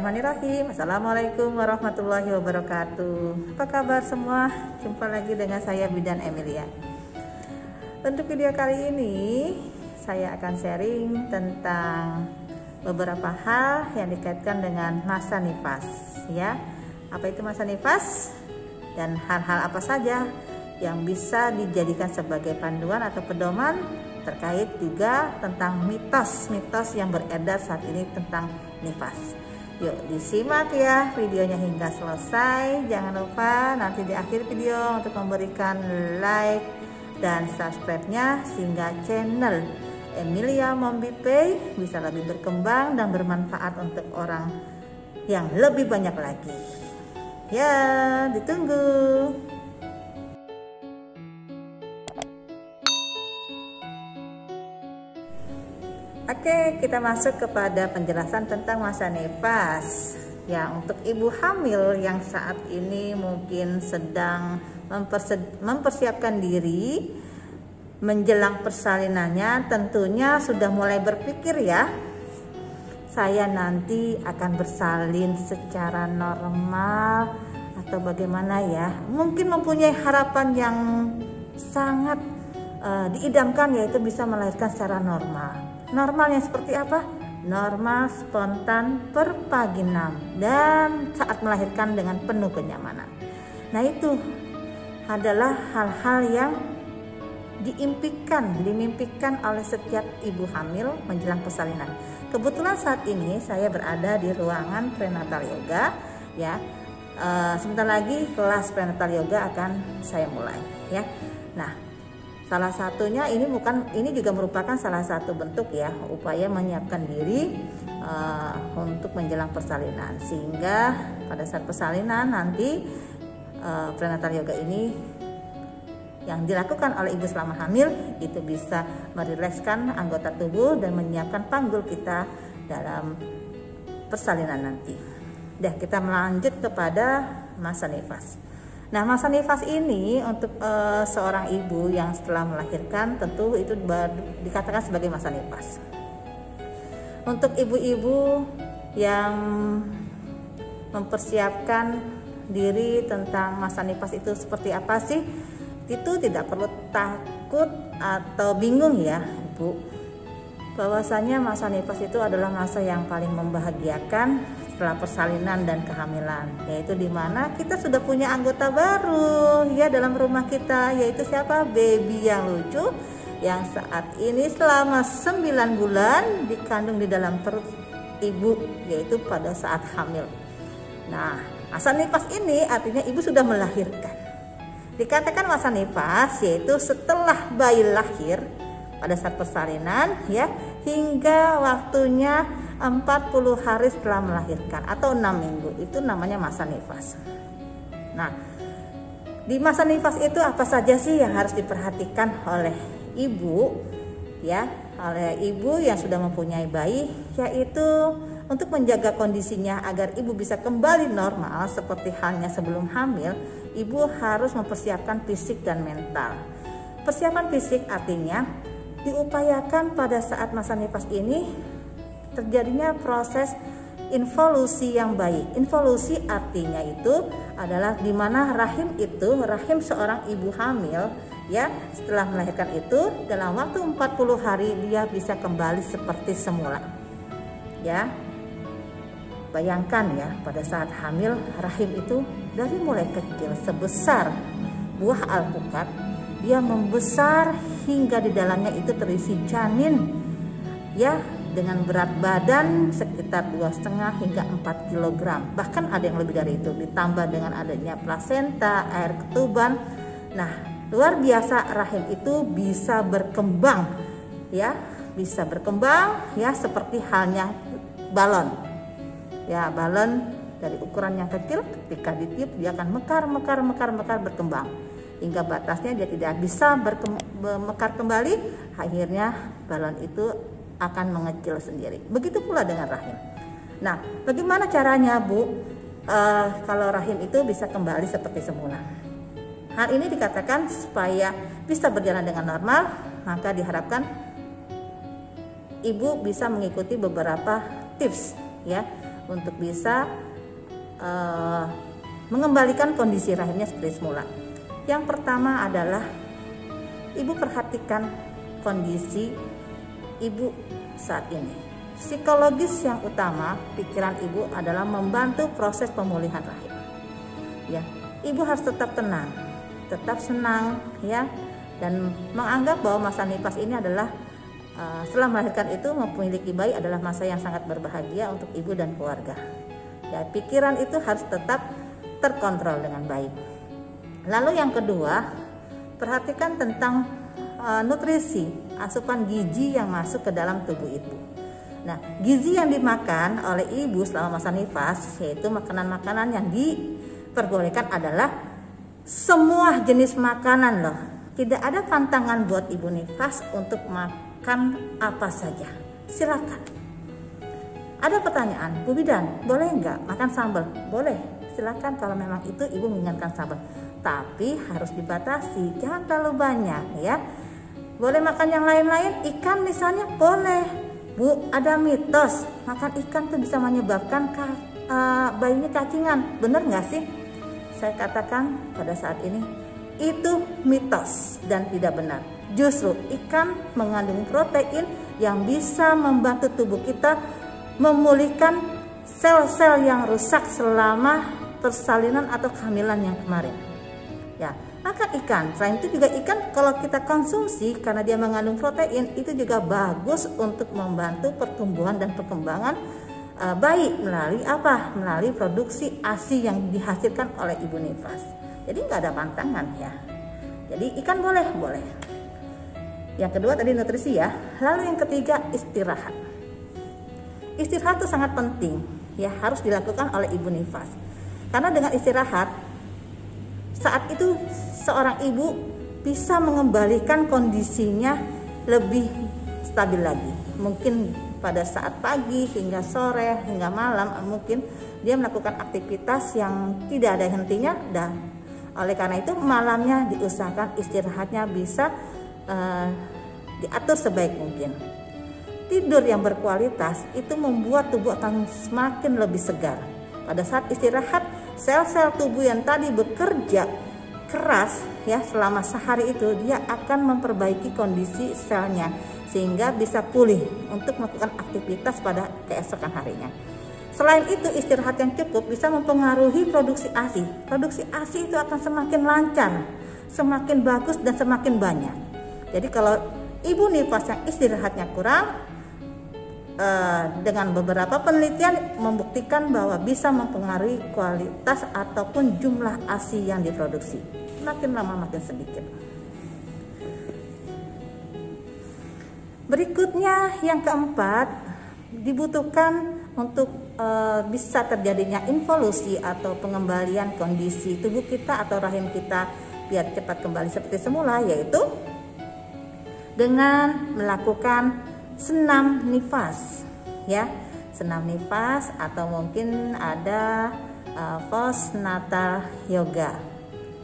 Bismillahirrahmanirrahim. Assalamualaikum warahmatullahi wabarakatuh. Apa kabar semua? Jumpa lagi dengan saya Bidan Emilia. Untuk video kali ini saya akan sharing tentang beberapa hal yang dikaitkan dengan masa nifas, ya. Apa itu masa nifas dan hal-hal apa saja yang bisa dijadikan sebagai panduan atau pedoman, terkait juga tentang mitos-mitos yang beredar saat ini tentang nifas. Yuk disimak ya videonya hingga selesai. Jangan lupa nanti di akhir video untuk memberikan like dan subscribe-nya sehingga channel Emilia Mombipay bisa lebih berkembang dan bermanfaat untuk orang yang lebih banyak lagi. Ya, ditunggu. Oke, kita masuk kepada penjelasan tentang masa nifas. Ya, untuk ibu hamil yang saat ini mungkin sedang mempersiapkan diri menjelang persalinannya, tentunya sudah mulai berpikir ya, saya nanti akan bersalin secara normal atau bagaimana ya. Mungkin mempunyai harapan yang sangat diidamkan, yaitu bisa melahirkan secara normal. Normalnya seperti apa? Normal, spontan, perpaginam, dan saat melahirkan dengan penuh kenyamanan. Nah, itu adalah hal-hal yang dimimpikan oleh setiap ibu hamil menjelang persalinan. Kebetulan saat ini saya berada di ruangan prenatal yoga, ya. Sebentar lagi kelas prenatal yoga akan saya mulai, ya. Nah, salah satunya ini juga merupakan salah satu bentuk ya upaya menyiapkan diri untuk menjelang persalinan, sehingga pada saat persalinan nanti prenatal yoga ini yang dilakukan oleh ibu selama hamil itu bisa merilekskan anggota tubuh dan menyiapkan panggul kita dalam persalinan nanti. Dah, kita melanjut kepada masa nifas. Nah, masa nifas ini untuk seorang ibu yang setelah melahirkan tentu itu dikatakan sebagai masa nifas. Untuk ibu-ibu yang mempersiapkan diri tentang masa nifas itu seperti apa sih? Itu tidak perlu takut atau bingung ya, Ibu. Bahwasanya masa nifas itu adalah masa yang paling membahagiakan setelah persalinan dan kehamilan, yaitu dimana kita sudah punya anggota baru ya dalam rumah kita, yaitu siapa? Baby yang lucu yang saat ini selama 9 bulan dikandung di dalam perut ibu, yaitu pada saat hamil. Nah, masa nifas ini artinya ibu sudah melahirkan. Dikatakan masa nifas yaitu setelah bayi lahir pada saat persalinan ya, hingga waktunya 40 hari setelah melahirkan atau 6 minggu, itu namanya masa nifas. Nah, di masa nifas itu apa saja sih yang harus diperhatikan oleh ibu ya, oleh ibu yang sudah mempunyai bayi, yaitu untuk menjaga kondisinya agar ibu bisa kembali normal seperti halnya sebelum hamil. Ibu harus mempersiapkan fisik dan mental. Persiapan fisik artinya diupayakan pada saat masa nifas ini terjadinya proses involusi yang baik. Involusi artinya itu adalah di mana rahim seorang ibu hamil ya, setelah melahirkan itu dalam waktu 40 hari dia bisa kembali seperti semula. Ya. Bayangkan ya, pada saat hamil rahim itu dari mulai kecil sebesar buah alpukat, dia membesar hingga di dalamnya itu terisi janin ya, dengan berat badan sekitar 2,5 hingga 4 kg. Bahkan ada yang lebih dari itu, ditambah dengan adanya plasenta, air ketuban. Nah, luar biasa rahim itu bisa berkembang ya, seperti halnya balon. Ya, balon dari ukuran yang kecil ketika ditiup dia akan mekar berkembang hingga batasnya dia tidak bisa mekar kembali, akhirnya balon itu akan mengecil sendiri. Begitu pula dengan rahim. Nah, bagaimana caranya, Bu? Kalau rahim itu bisa kembali seperti semula. Hal ini dikatakan supaya bisa berjalan dengan normal, maka diharapkan ibu bisa mengikuti beberapa tips ya untuk bisa mengembalikan kondisi rahimnya seperti semula. Yang pertama adalah ibu perhatikan kondisi ibu saat ini. Psikologis yang utama pikiran ibu adalah membantu proses pemulihan rahim. Ya, ibu harus tetap tenang, tetap senang ya, dan menganggap bahwa masa nifas ini adalah setelah melahirkan itu memiliki bayi adalah masa yang sangat berbahagia untuk ibu dan keluarga. Ya, pikiran itu harus tetap terkontrol dengan baik. Lalu yang kedua, perhatikan tentang nutrisi, asupan gizi yang masuk ke dalam tubuh ibu. Nah, gizi yang dimakan oleh ibu selama masa nifas, yaitu makanan-makanan yang diperbolehkan adalah semua jenis makanan loh. Tidak ada pantangan buat ibu nifas untuk makan apa saja. Silakan. Ada pertanyaan, Bu Bidan, boleh nggak makan sambal? Boleh, silakan kalau memang itu ibu menginginkan sambal. Tapi harus dibatasi, jangan terlalu banyak ya. Boleh makan yang lain-lain, ikan misalnya boleh. Bu, ada mitos makan ikan tuh bisa menyebabkan bayinya cacingan. Bener nggak sih? Saya katakan pada saat ini itu mitos dan tidak benar. Justru ikan mengandung protein yang bisa membantu tubuh kita memulihkan sel-sel yang rusak selama persalinan atau kehamilan yang kemarin. Ya, makan ikan. Selain itu juga ikan kalau kita konsumsi karena dia mengandung protein itu juga bagus untuk membantu pertumbuhan dan perkembangan bayi melalui apa? Melalui produksi ASI yang dihasilkan oleh ibu nifas. Jadi nggak ada pantangan ya. Jadi ikan boleh. Yang kedua tadi nutrisi ya. Lalu yang ketiga istirahat. Istirahat itu sangat penting ya, harus dilakukan oleh ibu nifas. Karena dengan istirahat saat itu seorang ibu bisa mengembalikan kondisinya lebih stabil lagi. Mungkin pada saat pagi hingga sore hingga malam mungkin dia melakukan aktivitas yang tidak ada hentinya, dan oleh karena itu malamnya diusahakan istirahatnya bisa diatur sebaik mungkin. Tidur yang berkualitas itu membuat tubuh akan semakin lebih segar. Pada saat istirahat, sel-sel tubuh yang tadi bekerja keras ya selama sehari itu, dia akan memperbaiki kondisi selnya sehingga bisa pulih untuk melakukan aktivitas pada keesokan harinya. Selain itu, istirahat yang cukup bisa mempengaruhi produksi ASI. Produksi ASI itu akan semakin lancar, semakin bagus dan semakin banyak. Jadi kalau ibu nifas yang istirahatnya kurang, dengan beberapa penelitian membuktikan bahwa bisa mempengaruhi kualitas ataupun jumlah ASI yang diproduksi. Makin lama makin sedikit. Berikutnya yang keempat, dibutuhkan untuk bisa terjadinya involusi atau pengembalian kondisi tubuh kita atau rahim kita biar cepat kembali seperti semula, yaitu dengan melakukan senam nifas ya, senam nifas atau mungkin ada postnatal yoga,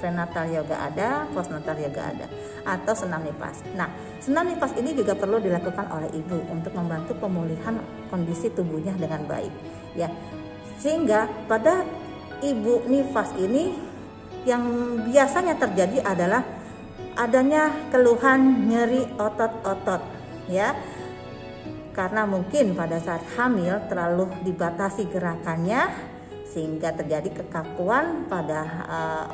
prenatal yoga ada, postnatal yoga ada, atau senam nifas. Nah, senam nifas ini juga perlu dilakukan oleh ibu untuk membantu pemulihan kondisi tubuhnya dengan baik ya, sehingga pada ibu nifas ini yang biasanya terjadi adalah adanya keluhan nyeri otot-otot ya, karena mungkin pada saat hamil terlalu dibatasi gerakannya sehingga terjadi kekakuan pada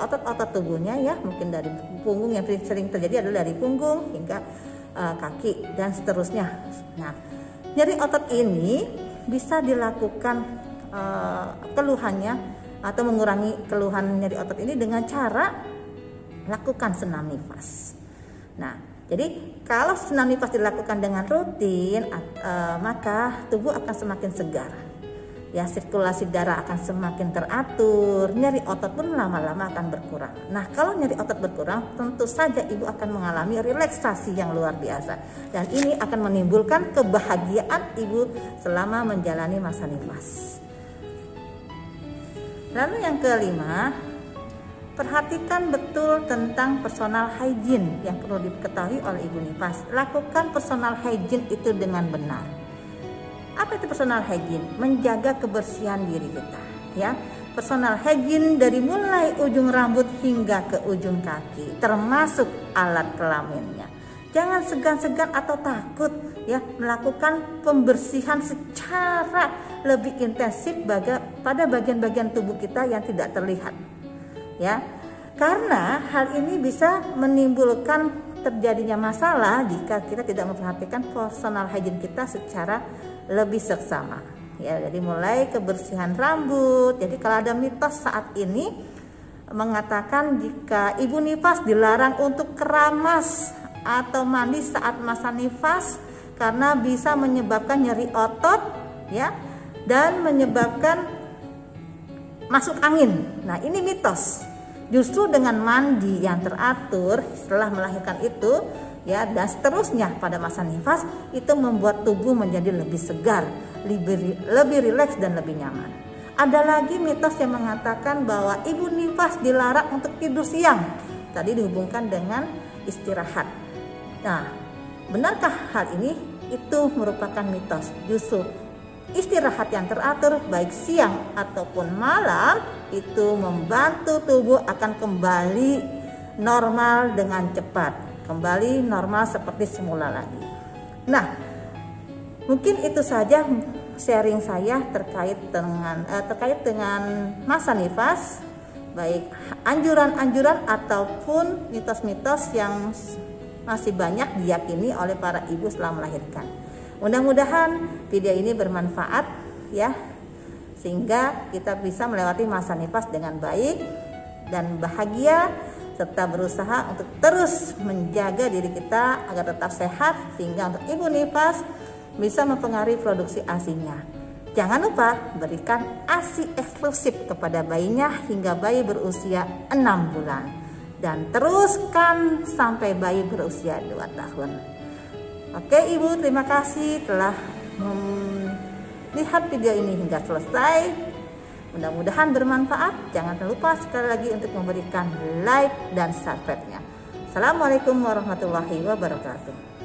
otot-otot tubuhnya ya, mungkin dari punggung, yang sering terjadi adalah dari punggung hingga kaki dan seterusnya. Nah, nyeri otot ini bisa dilakukan keluhannya atau mengurangi keluhan nyeri otot ini dengan cara lakukan senam nifas. Nah, jadi kalau senam nifas dilakukan dengan rutin, maka tubuh akan semakin segar. Ya, sirkulasi darah akan semakin teratur, nyeri otot pun lama-lama akan berkurang. Nah, kalau nyeri otot berkurang, tentu saja ibu akan mengalami relaksasi yang luar biasa. Dan ini akan menimbulkan kebahagiaan ibu selama menjalani masa nifas. Lalu yang kelima, perhatikan betul tentang personal hygiene yang perlu diketahui oleh ibu nifas. Lakukan personal hygiene itu dengan benar. Apa itu personal hygiene? Menjaga kebersihan diri kita, ya. Personal hygiene dari mulai ujung rambut hingga ke ujung kaki, termasuk alat kelaminnya. Jangan segan-segan atau takut ya melakukan pembersihan secara lebih intensif pada bagian-bagian tubuh kita yang tidak terlihat. Ya. Karena hal ini bisa menimbulkan terjadinya masalah jika kita tidak memperhatikan personal hygiene kita secara lebih seksama. Ya, jadi mulai kebersihan rambut. Jadi kalau ada mitos saat ini mengatakan jika ibu nifas dilarang untuk keramas atau mandi saat masa nifas karena bisa menyebabkan nyeri otot ya dan menyebabkan masuk angin. Nah, ini mitos. Justru dengan mandi yang teratur setelah melahirkan itu ya dan seterusnya pada masa nifas itu membuat tubuh menjadi lebih segar, lebih rileks dan lebih nyaman. Ada lagi mitos yang mengatakan bahwa ibu nifas dilarang untuk tidur siang. Tadi dihubungkan dengan istirahat. Nah, benarkah hal ini? Itu merupakan mitos. Justru istirahat yang teratur baik siang ataupun malam itu membantu tubuh akan kembali normal dengan cepat. Kembali normal seperti semula lagi. Nah, mungkin itu saja sharing saya terkait dengan masa nifas, baik anjuran-anjuran ataupun mitos-mitos yang masih banyak diyakini oleh para ibu setelah melahirkan. Mudah-mudahan video ini bermanfaat ya, sehingga kita bisa melewati masa nifas dengan baik dan bahagia, serta berusaha untuk terus menjaga diri kita agar tetap sehat sehingga untuk ibu nifas bisa mempengaruhi produksi ASI-nya. Jangan lupa berikan ASI eksklusif kepada bayinya hingga bayi berusia 6 bulan dan teruskan sampai bayi berusia 2 tahun. Oke ibu, terima kasih telah melihat video ini hingga selesai. Mudah-mudahan bermanfaat. Jangan lupa sekali lagi untuk memberikan like dan subscribe-nya. Assalamualaikum warahmatullahi wabarakatuh.